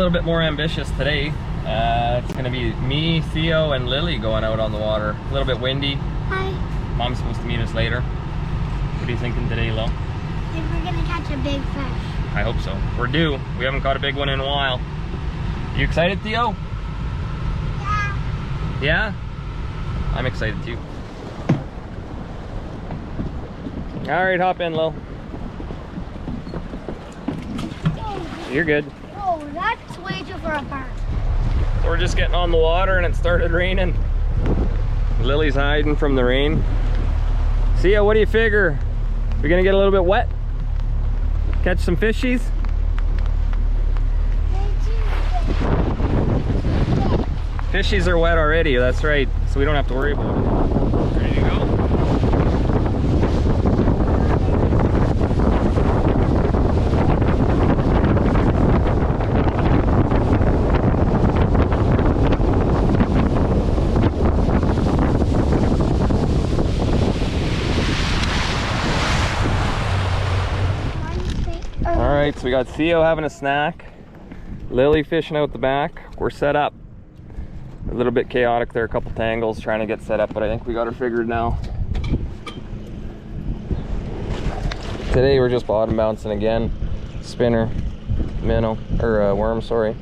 A little bit more ambitious today. It's gonna be me, Theo, and Lily going out on the water. A little bit windy. Hi. Mom's supposed to meet us later. What are you thinking today, Lil? I think we're gonna catch a big fish. I hope so. We're due. We haven't caught a big one in a while. You excited, Theo? Yeah. Yeah? I'm excited too. All right, hop in, Lil. You're good. Oh, that's way too far apart. So we're just getting on the water and it started raining. Lily's hiding from the rain. Sia, what do you figure? We're gonna get a little bit wet? Catch some fishies? Fishies are wet already, that's right. So we don't have to worry about it. Ready to go? Alright, so we got Theo having a snack, Lily fishing out the back. We're set up. A little bit chaotic there, a couple tangles trying to get set up, but I think we got her figured now. Today we're just bottom bouncing again. Spinner, minnow, or worm, sorry.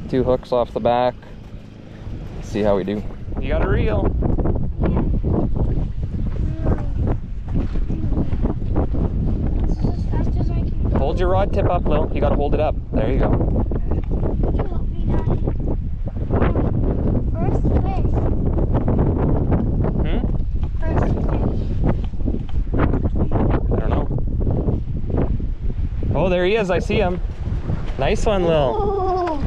2 hooks off the back. Let's see how we do. You got a reel. Hold your rod tip up, Lil. You gotta hold it up. There you go. First fish. First fish. I don't know. Oh, there he is. I see him. Nice one, Lil. Oh,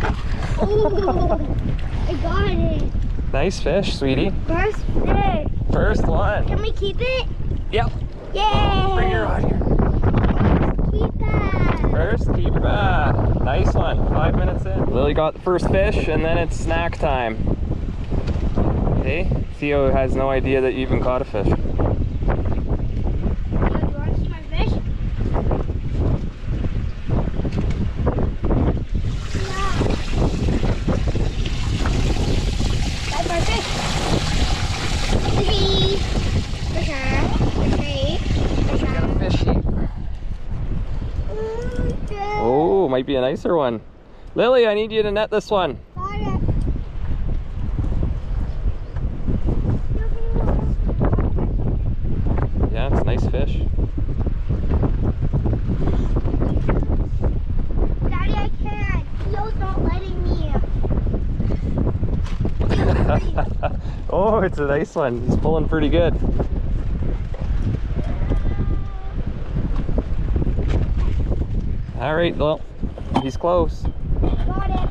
oh, I got it. Nice fish, sweetie. First fish. First one. Can we keep it? Yep. Yay! Bring your rod here. Keep that. First keeper. Nice one. 5 minutes in. Lily got the first fish, and then it's snack time. Okay. Theo has no idea that you even caught a fish. Do you want to see my fish? Yeah. That's my fish. Fishy. Fisher. Fishy. Got a fishy. Oh, might be a nicer one. Lily, I need you to net this one. Got it. Yeah, it's a nice fish. Daddy, I can't. Theo's not letting me. Oh, it's a nice one. He's pulling pretty good. All right, well, he's close. Got it.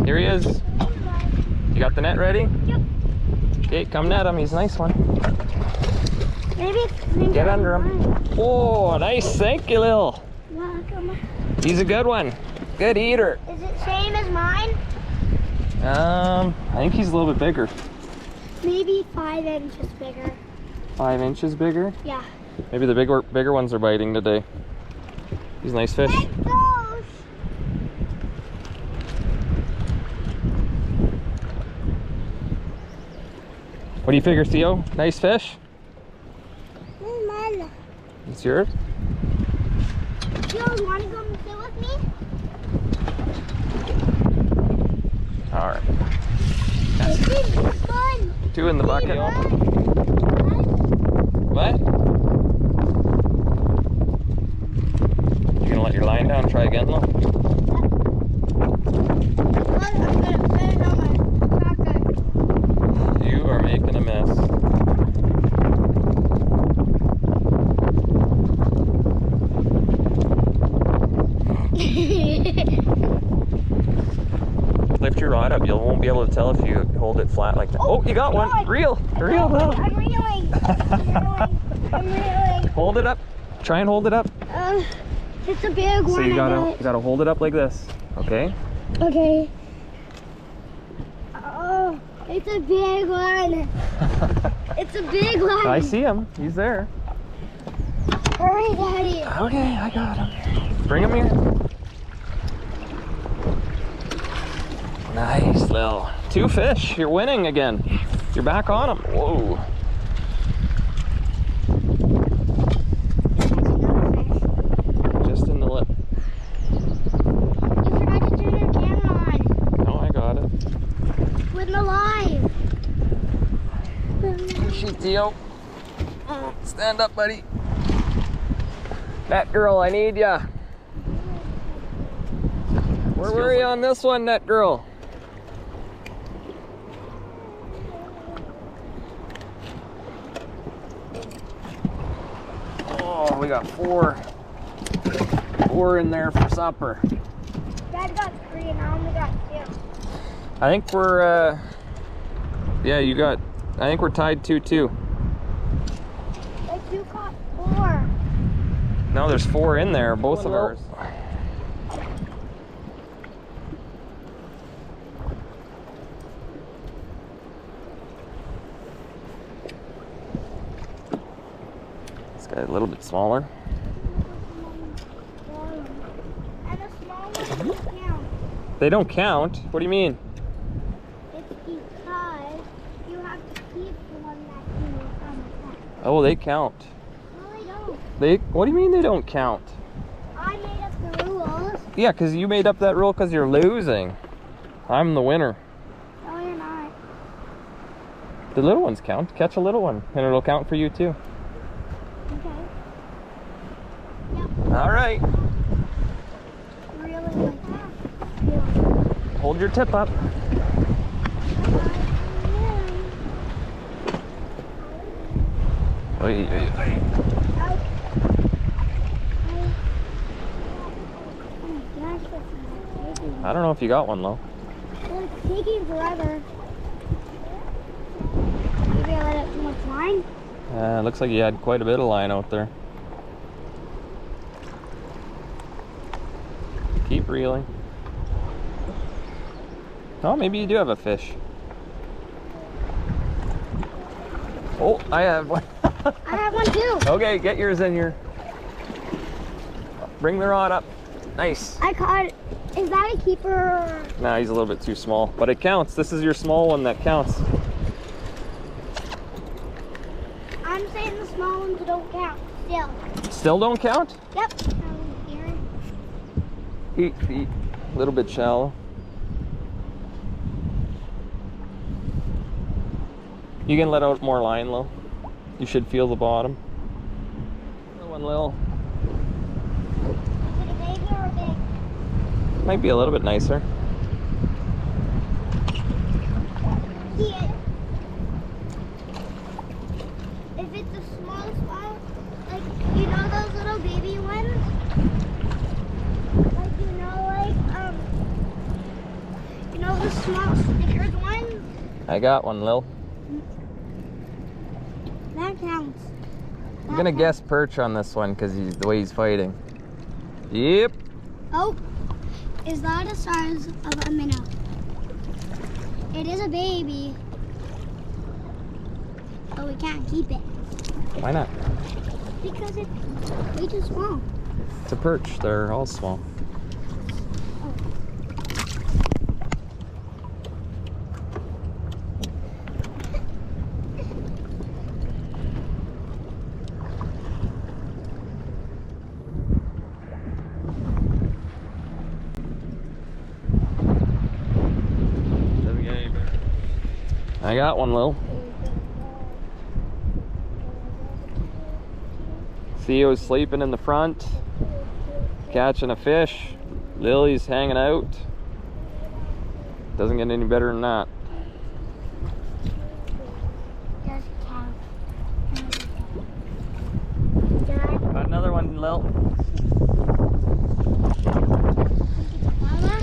Here he is. You got the net ready? Yep. Okay, come net him. He's a nice one. Maybe Get under him. Oh, nice. Thank you, Lil. Welcome. He's a good one. Good eater. Is it same as mine? I think he's a little bit bigger. Maybe 5 inches bigger. 5 inches bigger? Yeah. Maybe the bigger ones are biting today. He's a nice fish. It goes. What do you figure, Theo? Nice fish? Mine. It's yours? Theo, you want to come and sit with me? All right. This is fun. 2 in the bucket. What? You gonna let your line down? Try again, Lo? I'm gonna put it on my cracker. You are making a mess. Lift your rod up. You won't be able to tell if you hold it flat like that. Oh, you got one. Reel. Reel, Lo. I'm reeling. I'm reeling. Hold it up. Try and hold it up. It's a big one. So you gotta hold it up like this. Okay. Okay. Oh, it's a big one. It's a big one. I see him. He's there. Hurry, Daddy. Okay, I got him. Bring him here. Nice, Lil. 2 fish. You're winning again. You're back on them. Whoa. Just in the lip. You forgot to turn your camera on. Oh, I got it. With the live. Shoot, Theo. Stand up, buddy. Net girl, I need ya. Where were you on this one, net girl? Oh, we got 4 in there for supper. Dad got 3 and I only got 2. I think we're, yeah, I think we're tied 2-2. Like you caught 4. No, there's 4 in there, both of ours. This guy's a little bit smaller. And the small ones don't count. They don't count? What do you mean? It's because you have to keep the one that you on the front. Oh, they count. No, they don't. What do you mean they don't count? I made up the rules. Yeah, because you made up that rule because you're losing. I'm the winner. No, you're not. The little ones count. Catch a little one, and it'll count for you too. Okay. Yep. All right. Really like that. Yeah. Hold your tip up. Oy, oy, oy. I don't know if you got one, though. Well, it's taking forever. Maybe I let out too much line. Looks like you had quite a bit of line out there. Keep reeling. Oh, maybe you do have a fish. Oh, I have one. I have one too. Okay, get yours in here. Bring the rod up. Nice. I caught. Is that a keeper? Nah, he's a little bit too small, but it counts. This is your small one that counts. I'm saying the small ones don't count. Still. Still don't count? Yep. Here. 8 feet. A little bit shallow. You can let out more line, Lil. You should feel the bottom. Another one, Lil. Is it a baby or a big? Might be a little bit nicer. Yeah. If it's a small spot, like you know those little baby ones, like you know the small Snickers ones. I got one, Lil. That counts. I'm gonna guess perch on this one because he's the way he's fighting. Yep. Oh, is that the size of a minnow? It is a baby, but we can't keep it Why not? because it's way too small. It's a perch. They're all small. I got one, Lil. Theo's sleeping in the front, catching a fish. Lily's hanging out. Doesn't get any better than that. Does count. Got another one, Lil. Mama?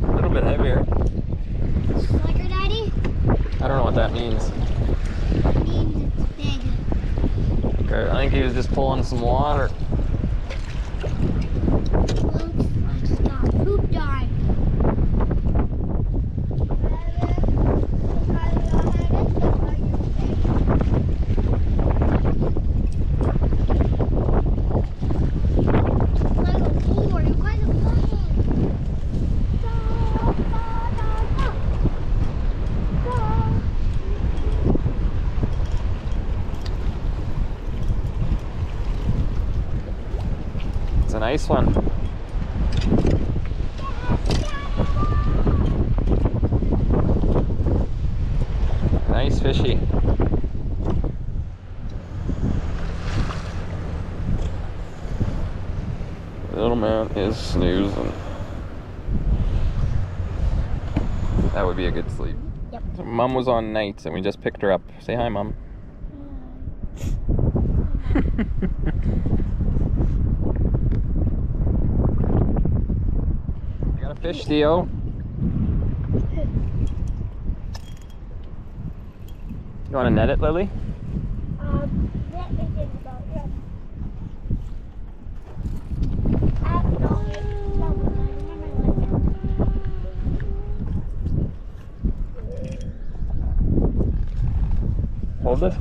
A little bit heavier. Like her daddy? I don't know what that means. It means it's big. Okay, I think he was just pulling some water. Looks like stop poop time. a nice one. Nice fishy. The little man is snoozing. That would be a good sleep. Yep. So Mom was on nights and we just picked her up. Say hi, Mom. You got a fish, Theo? You want to net it, Lily? Let me think about it. Hold it.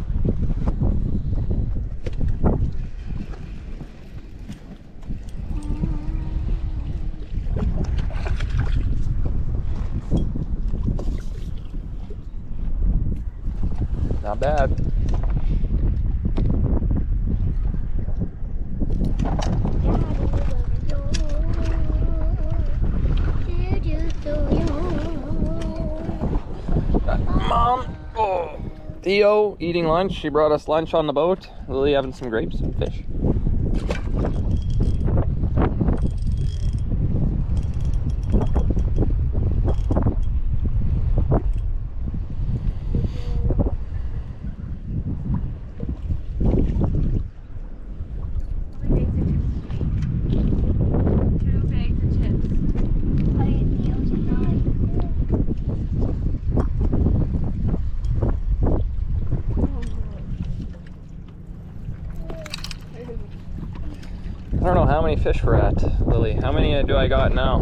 Not bad. Mom, oh, Theo eating lunch. She brought us lunch on the boat. Lily having some grapes and fish. I don't know how many fish we're at, Lily. How many do I got now?